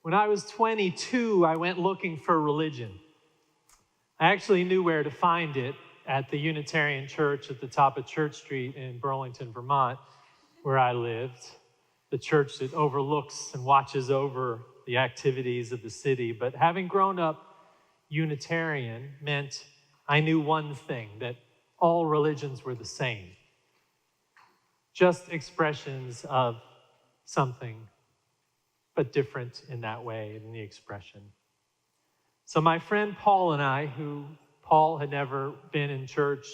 When I was 22, I went looking for religion. I actually knew where to find it at the Unitarian church at the top of Church Street in Burlington, Vermont, where I lived, the church that overlooks and watches over the activities of the city. But having grown up Unitarian meant I knew one thing, that all religions were the same, just expressions of something, but different in that way, in the expression. So my friend Paul and I, who Paul had never been in church,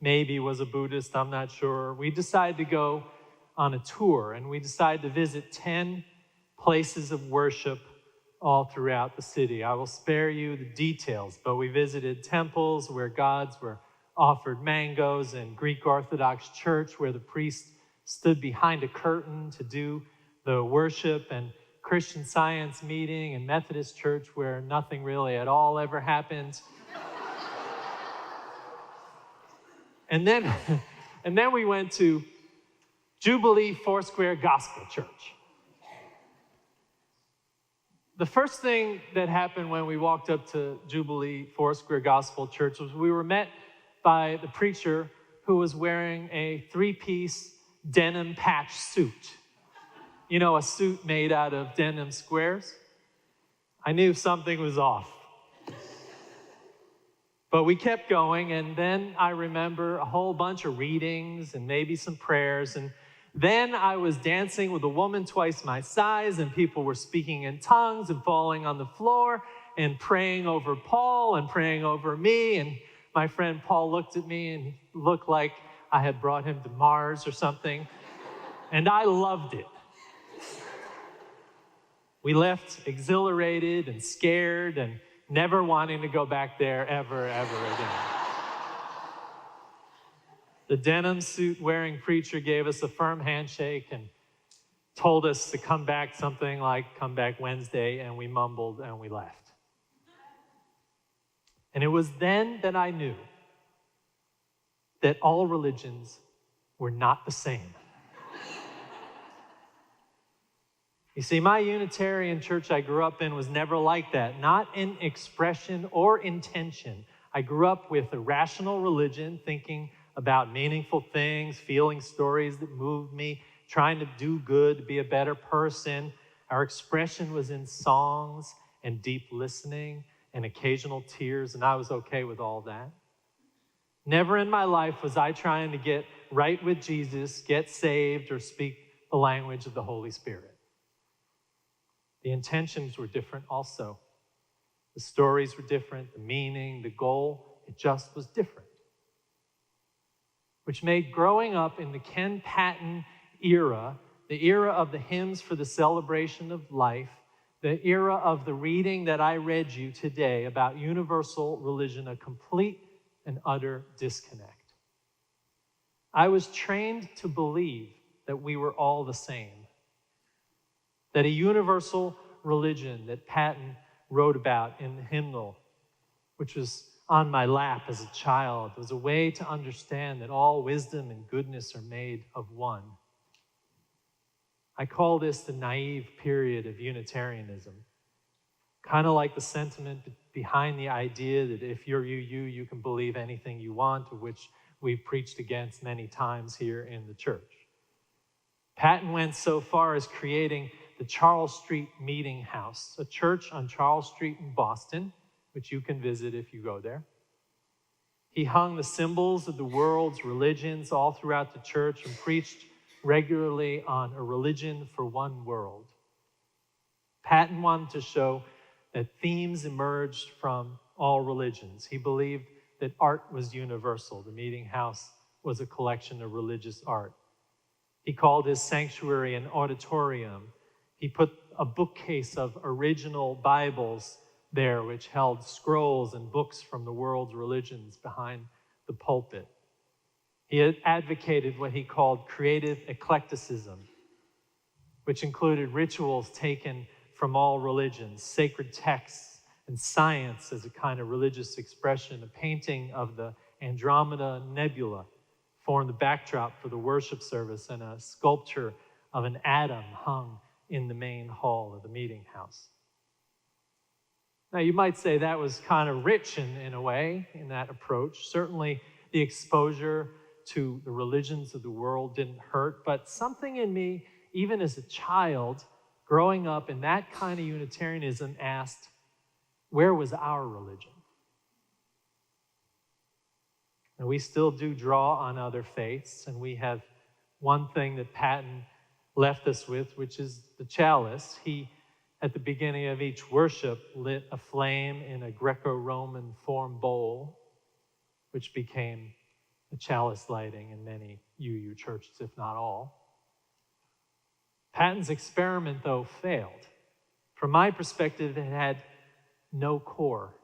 maybe was a Buddhist, I'm not sure, we decided to go on a tour, and we decided to visit 10 places of worship all throughout the city. I will spare you the details, but we visited temples where gods were offered mangoes, and Greek Orthodox church where the priest stood behind a curtain to do the worship, and Christian Science meeting, and Methodist church where nothing really at all ever happened. And then we went to Jubilee Foursquare Gospel Church. The first thing that happened when we walked up to Jubilee Foursquare Gospel Church was we were met by the preacher who was wearing a 3-piece denim patch suit. You know, a suit made out of denim squares. I knew something was off. But we kept going, and then I remember a whole bunch of readings and maybe some prayers, and then I was dancing with a woman twice my size, and people were speaking in tongues and falling on the floor and praying over Paul and praying over me, and my friend Paul looked at me and he looked like I had brought him to Mars or something, and I loved it. We left exhilarated and scared and never wanting to go back there ever again. The denim suit wearing preacher gave us a firm handshake and told us to come back, something like come back Wednesday, and we mumbled and we left. And it was then that I knew that all religions were not the same. You see, my Unitarian church I grew up in was never like that, not in expression or intention. I grew up with a rational religion, thinking about meaningful things, feeling stories that moved me, trying to do good, to be a better person. Our expression was in songs and deep listening and occasional tears, and I was okay with all that. Never in my life was I trying to get right with Jesus, get saved, or speak the language of the Holy Spirit. The intentions were different also. The stories were different, the meaning, the goal, it just was different. Which made growing up in the Ken Patton era, the era of the hymns for the celebration of life, the era of the reading that I read you today about universal religion, a complete and utter disconnect. I was trained to believe that we were all the same, that a universal religion that Patton wrote about in the hymnal, which was on my lap as a child, was a way to understand that all wisdom and goodness are made of one. I call this the naive period of Unitarianism, kind of like the sentiment behind the idea that if you're you can believe anything you want, of which we've preached against many times here in the church. Patton went so far as creating the Charles Street Meeting House, a church on Charles Street in Boston, which you can visit if you go there. He hung the symbols of the world's religions all throughout the church and preached regularly on a religion for one world. Patton wanted to show that themes emerged from all religions. He believed that art was universal. The meeting house was a collection of religious art. He called his sanctuary an auditorium. He put a bookcase of original Bibles there, which held scrolls and books from the world's religions behind the pulpit. He had advocated what he called creative eclecticism, which included rituals taken from all religions, sacred texts, and science as a kind of religious expression. A painting of the Andromeda Nebula formed the backdrop for the worship service, and a sculpture of an atom hung in the main hall of the meeting house. Now, you might say that was kind of rich in a way, in that approach. Certainly, the exposure to the religions of the world didn't hurt, but something in me, even as a child, growing up in that kind of Unitarianism, asked, where was our religion? And we still do draw on other faiths, and we have one thing that Patton left us with, which is the chalice. He, at the beginning of each worship, lit a flame in a Greco-Roman form bowl, which became the chalice lighting in many UU churches, if not all. Patton's experiment, though, failed. From my perspective, it had no core.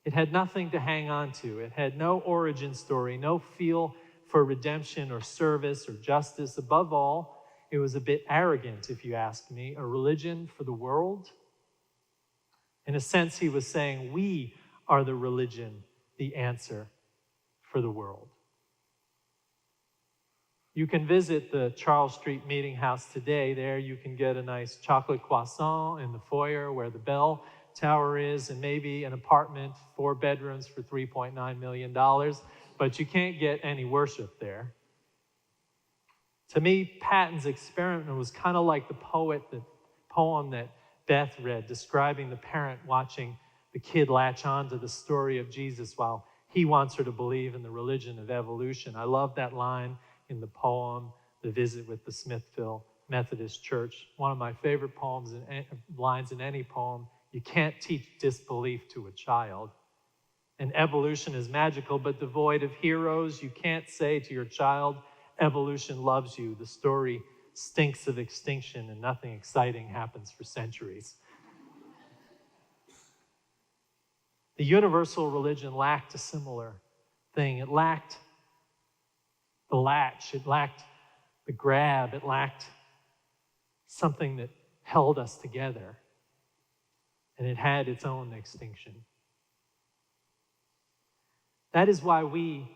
It had nothing to hang on to. It had no origin story, no feel for redemption or service or justice. Above all, it was a bit arrogant, if you ask me, a religion for the world. In a sense, he was saying, we are the religion, the answer for the world. You can visit the Charles Street Meeting House today. There you can get a nice chocolate croissant in the foyer where the bell tower is, and maybe an apartment, 4 bedrooms for $3.9 million, but you can't get any worship there. To me, Patton's experiment was kind of like the poem that Beth read, describing the parent watching the kid latch on to the story of Jesus while he wants her to believe in the religion of evolution. I love that line in the poem, The Visit with the Smithville Methodist Church. One of my favorite poems and lines in any poem. You can't teach disbelief to a child. And evolution is magical, but devoid of heroes. You can't say to your child, evolution loves you. The story stinks of extinction and nothing exciting happens for centuries. The universal religion lacked a similar thing. It lacked the latch. It lacked the grab. It lacked something that held us together. And it had its own extinction. That is why we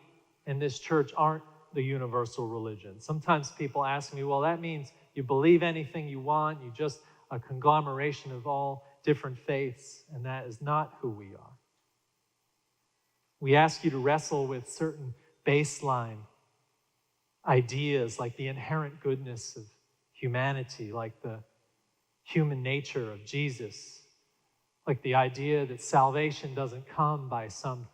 in this church aren't the universal religion. Sometimes people ask me, well, that means you believe anything you want, you're just a conglomeration of all different faiths, and that is not who we are. We ask you to wrestle with certain baseline ideas like the inherent goodness of humanity, like the human nature of Jesus, like the idea that salvation doesn't come by some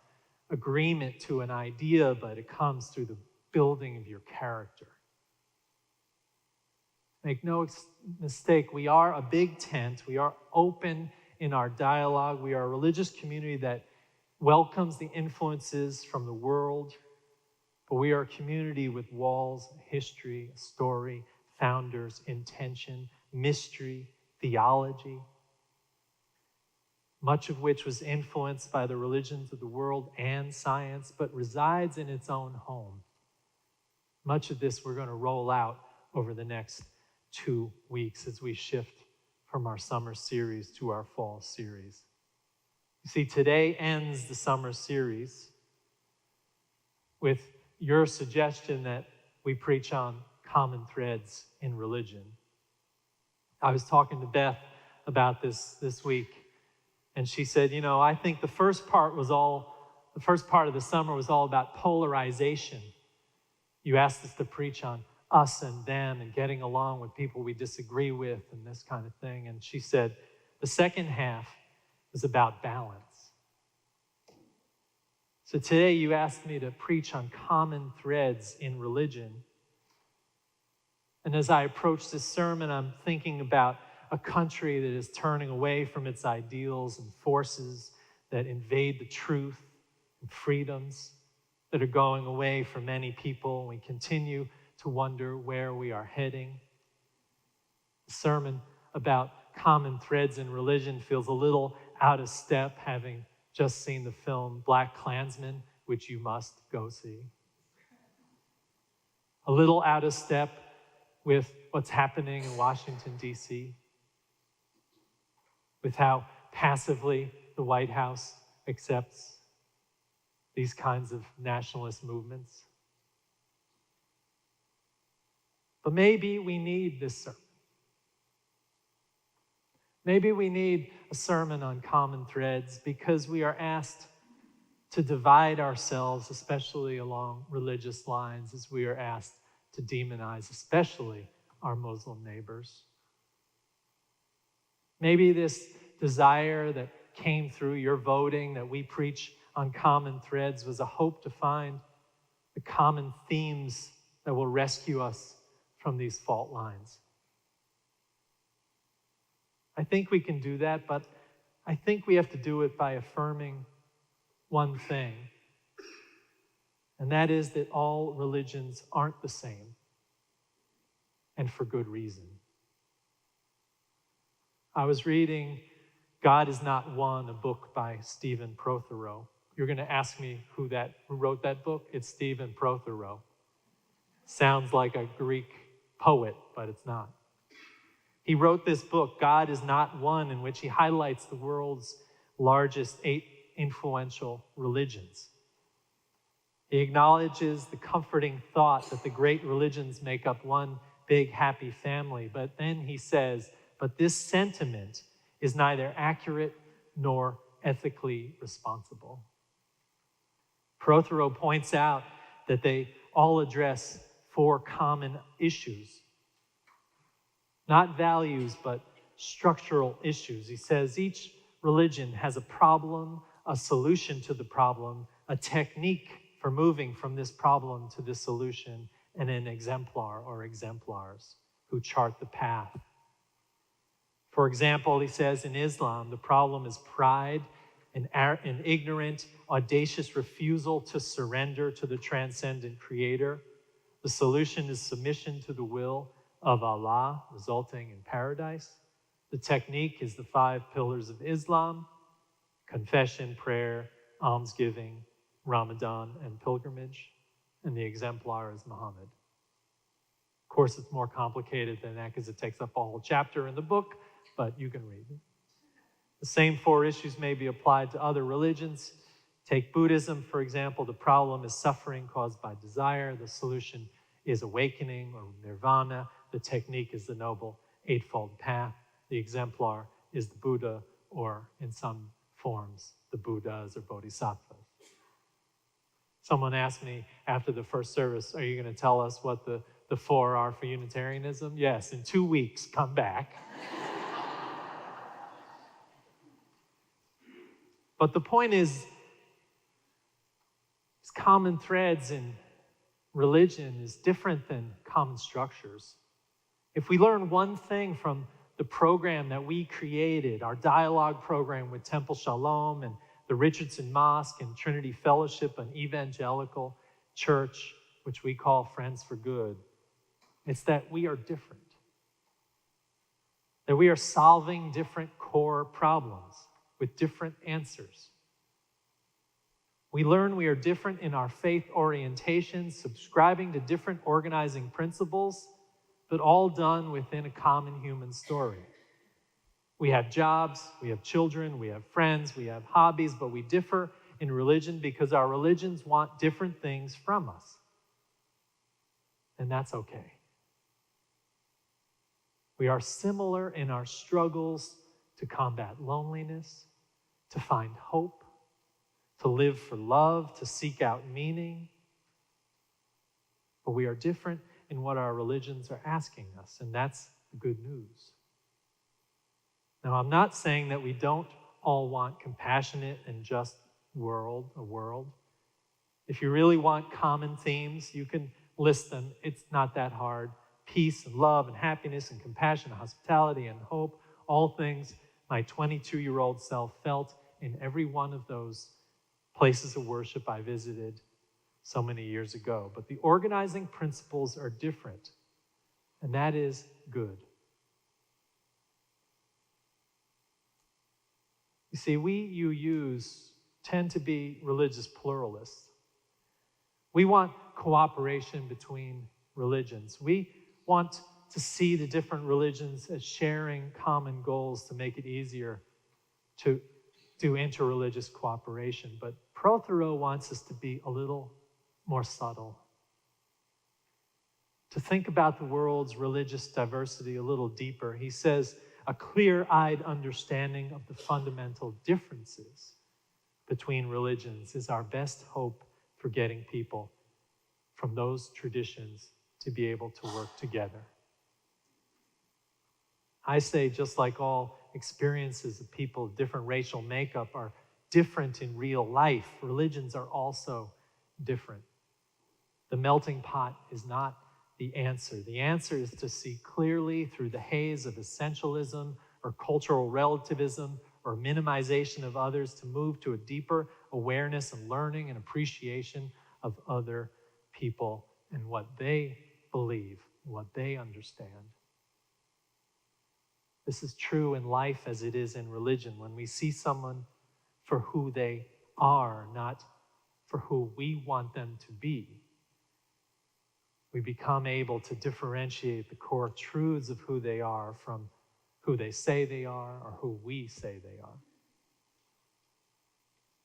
agreement to an idea, but it comes through the building of your character. Make no mistake, we are a big tent. We are open in our dialogue. We are a religious community that welcomes the influences from the world, but we are a community with walls, history, story, founders, intention, mystery, theology, much of which was influenced by the religions of the world and science, but resides in its own home. Much of this we're going to roll out over the next 2 weeks as we shift from our summer series to our fall series. You see, today ends the summer series with your suggestion that we preach on common threads in religion. I was talking to Beth about this week, and she said, I think the first part of the summer was all about polarization. You asked us to preach on us and them and getting along with people we disagree with and this kind of thing. And she said, the second half was about balance. So today you asked me to preach on common threads in religion. And as I approach this sermon, I'm thinking about a country that is turning away from its ideals and forces that invade the truth and freedoms that are going away for many people. We continue to wonder where we are heading. The sermon about common threads in religion feels a little out of step, having just seen the film Black Klansman, which you must go see. A little out of step with what's happening in Washington, D.C., with how passively the White House accepts these kinds of nationalist movements. But maybe we need this sermon. Maybe we need a sermon on common threads because we are asked to divide ourselves, especially along religious lines, as we are asked to demonize, especially our Muslim neighbors. Maybe this desire that came through your voting that we preach on common threads was a hope to find the common themes that will rescue us from these fault lines. I think we can do that, but I think we have to do it by affirming one thing, and that is that all religions aren't the same, and for good reason. I was reading God Is Not One, a book by Stephen Prothero. You're going to ask me who wrote that book? It's Stephen Prothero. Sounds like a Greek poet, but it's not. He wrote this book, God Is Not One, in which he highlights the world's largest 8 influential religions. He acknowledges the comforting thought that the great religions make up one big happy family, but then he says, but this sentiment is neither accurate nor ethically responsible. Prothero points out that they all address 4 common issues. Not values, but structural issues. He says each religion has a problem, a solution to the problem, a technique for moving from this problem to this solution, and an exemplar or exemplars who chart the path. For example, he says in Islam, the problem is pride, an ignorant, audacious refusal to surrender to the transcendent creator. The solution is submission to the will of Allah, resulting in paradise. The technique is the 5 pillars of Islam: confession, prayer, almsgiving, Ramadan, and pilgrimage. And the exemplar is Muhammad. Of course, it's more complicated than that because it takes up a whole chapter in the book, but you can read it. The same 4 issues may be applied to other religions. Take Buddhism, for example. The problem is suffering caused by desire. The solution is awakening or nirvana. The technique is the Noble Eightfold Path. The exemplar is the Buddha, or in some forms, the Buddhas or Bodhisattvas. Someone asked me after the first service, are you going to tell us what the 4 are for Unitarianism? Yes, in 2 weeks, come back. But the point is common threads in religion is different than common structures. If we learn one thing from the program that we created, our dialogue program with Temple Shalom and the Richardson Mosque and Trinity Fellowship, an evangelical church, which we call Friends for Good, it's that we are different. That we are solving different core problems with different answers. We learn we are different in our faith orientations, subscribing to different organizing principles, but all done within a common human story. We have jobs, we have children, we have friends, we have hobbies, but we differ in religion because our religions want different things from us. And that's okay. We are similar in our struggles to combat loneliness, to find hope, to live for love, to seek out meaning. But we are different in what our religions are asking us, and that's the good news. Now, I'm not saying that we don't all want compassionate and just a world. If you really want common themes, you can list them. It's not that hard. Peace and love and happiness and compassion and hospitality and hope, all things my 22-year-old self felt in every one of those places of worship I visited so many years ago. But the organizing principles are different, and that is good. You see, we UUs tend to be religious pluralists. We want cooperation between religions. We want to see the different religions as sharing common goals to make it easier to do interreligious cooperation. But Prothero wants us to be a little more subtle, to think about the world's religious diversity a little deeper. He says, a clear-eyed understanding of the fundamental differences between religions is our best hope for getting people from those traditions to be able to work together. I say, just like all experiences of people of different racial makeup are different in real life, religions are also different. The melting pot is not the answer. The answer is to see clearly through the haze of essentialism or cultural relativism or minimization of others, to move to a deeper awareness and learning and appreciation of other people and what they believe, what they understand. This is true in life as it is in religion. When we see someone for who they are, not for who we want them to be, we become able to differentiate the core truths of who they are from who they say they are or who we say they are.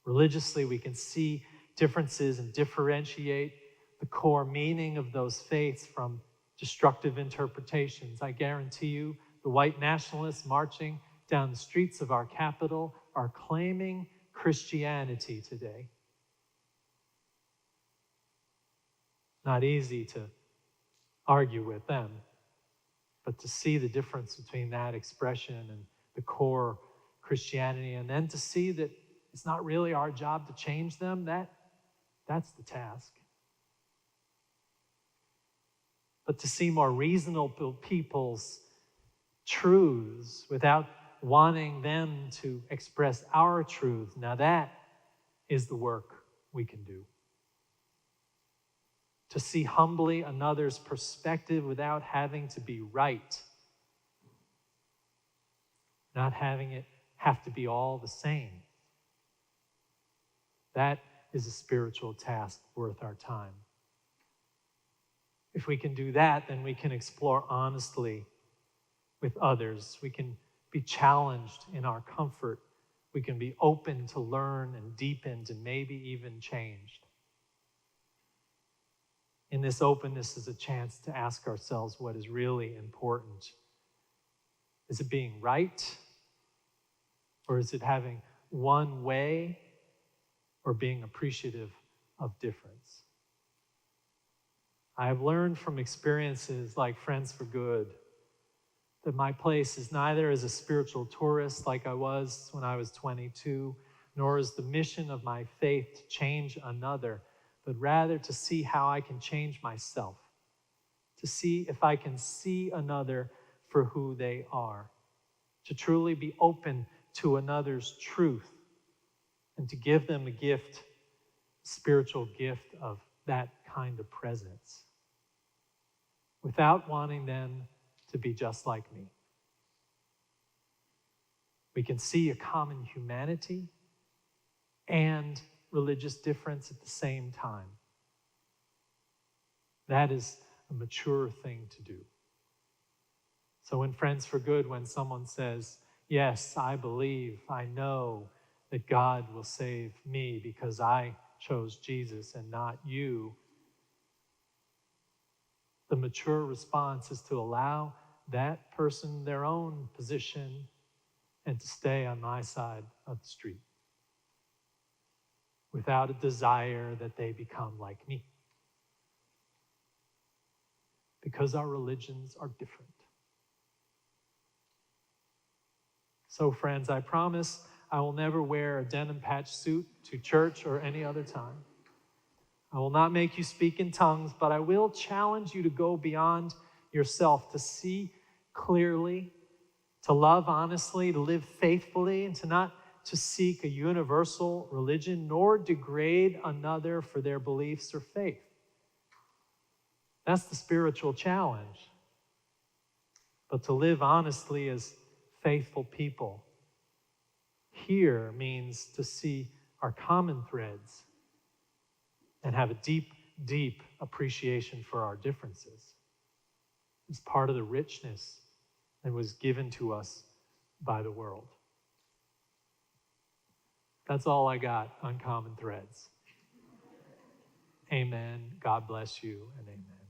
Religiously, we can see differences and differentiate the core meaning of those faiths from destructive interpretations. I guarantee you, the white nationalists marching down the streets of our capital are claiming Christianity today. Not easy to argue with them, but to see the difference between that expression and the core Christianity, and then to see that it's not really our job to change them, that's the task. But to see more reasonable people's truths without wanting them to express our truth, now that is the work we can do. To see humbly another's perspective without having to be right, not having it have to be all the same. That is a spiritual task worth our time. If we can do that, then we can explore honestly with others. We can be challenged in our comfort. We can be open to learn and deepened and maybe even changed. In this openness is a chance to ask ourselves what is really important. Is it being right? Or is it having one way? Or being appreciative of difference? I have learned from experiences like Friends for Good that my place is neither as a spiritual tourist like I was when I was 22, nor is the mission of my faith to change another, but rather to see how I can change myself, to see if I can see another for who they are, to truly be open to another's truth, and to give them a gift, a spiritual gift of that kind of presence, without wanting them to be just like me. We can see a common humanity and religious difference at the same time. That is a mature thing to do. So in Friends for Good, when someone says, yes, I believe, I know that God will save me because I chose Jesus and not you, the mature response is to allow that person their own position and to stay on my side of the street without a desire that they become like me. Because our religions are different. So friends, I promise I will never wear a denim patch suit to church or any other time. I will not make you speak in tongues, but I will challenge you to go beyond yourself, to see clearly, to love honestly, to live faithfully, and to seek a universal religion, nor degrade another for their beliefs or faith. That's the spiritual challenge. But to live honestly as faithful people here means to see our common threads and have a deep, deep appreciation for our differences. It's part of the richness that was given to us by the world. That's all I got on common threads. Amen. God bless you, and amen.